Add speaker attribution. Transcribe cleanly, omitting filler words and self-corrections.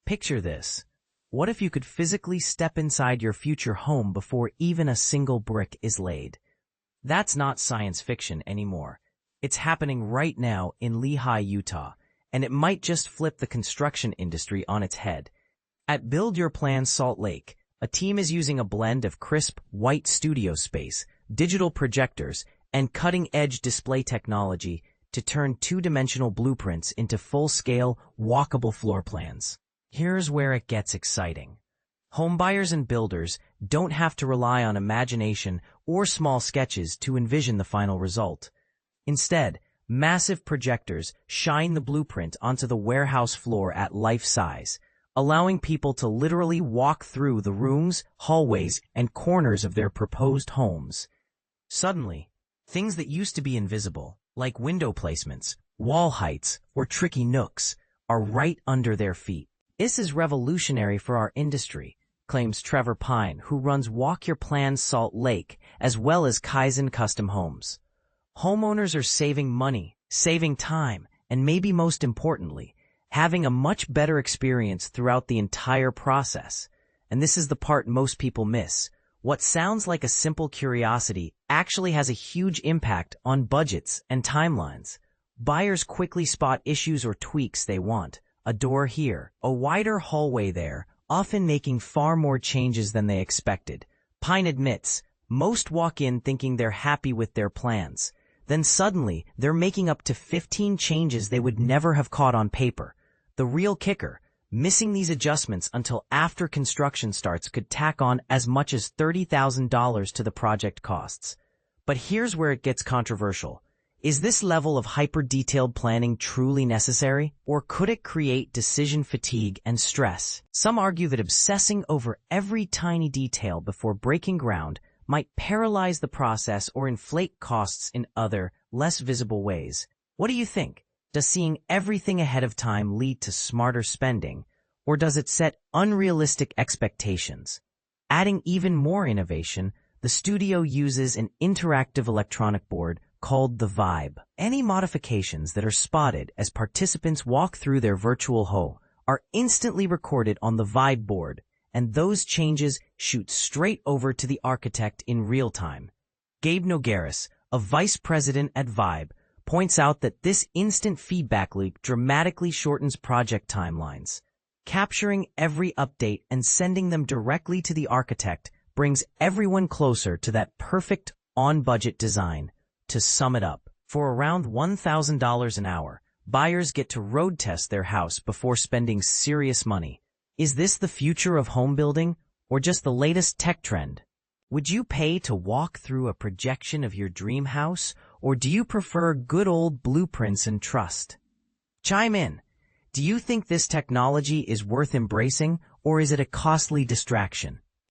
Speaker 1: Picture this. What if you could physically step inside your future home before even a single brick is laid? That's not science fiction anymore. It's happening right now in Lehi, Utah, and it might just flip the construction industry on its head. At Build Your Plan Salt Lake, a team is using a blend of crisp, white studio space, digital projectors, and cutting-edge display technology to turn two-dimensional blueprints into full-scale, walkable floor plans. Here's where it gets exciting. Homebuyers and builders don't have to rely on imagination or small sketches to envision the final result. Instead, massive projectors shine the blueprint onto the warehouse floor at life size, allowing people to literally walk through the rooms, hallways, and corners of their proposed homes. Suddenly, things that used to be invisible, like window placements, wall heights, or tricky nooks, are right under their feet. This is revolutionary for our industry, claims Trevor Pyne, who runs Walk Your Plan Salt Lake, as well as Kaizen Custom Homes. Homeowners are saving money, saving time, and maybe most importantly, having a much better experience throughout the entire process. And this is the part most people miss. What sounds like a simple curiosity actually has a huge impact on budgets and timelines. Buyers quickly spot issues or tweaks they want. A door here, a wider hallway there, often making far more changes than they expected. Pyne admits, most walk in thinking they're happy with their plans. Then suddenly, they're making up to 15 changes they would never have caught on paper. The real kicker, missing these adjustments until after construction starts could tack on as much as $30,000 to the project costs. But here's where it gets controversial. Is this level of hyper-detailed planning truly necessary, or could it create decision fatigue and stress? Some argue that obsessing over every tiny detail before breaking ground might paralyze the process or inflate costs in other, less visible ways. What do you think? Does seeing everything ahead of time lead to smarter spending, or does it set unrealistic expectations? Adding even more innovation, the studio uses an interactive electronic board called the Vibe. Any modifications that are spotted as participants walk through their virtual home are instantly recorded on the Vibe board, and those changes shoot straight over to the architect in real time. Gabe Nogueras, a vice president at Vibe, points out that this instant feedback loop dramatically shortens project timelines. Capturing every update and sending them directly to the architect brings everyone closer to that perfect, on-budget design. To sum it up, for around $1,000 an hour, buyers get to road test their house before spending serious money. Is this the future of home building, or just the latest tech trend? Would you pay to walk through a projection of your dream house, or do you prefer good old blueprints and trust? Chime in. Do you think this technology is worth embracing, or is it a costly distraction?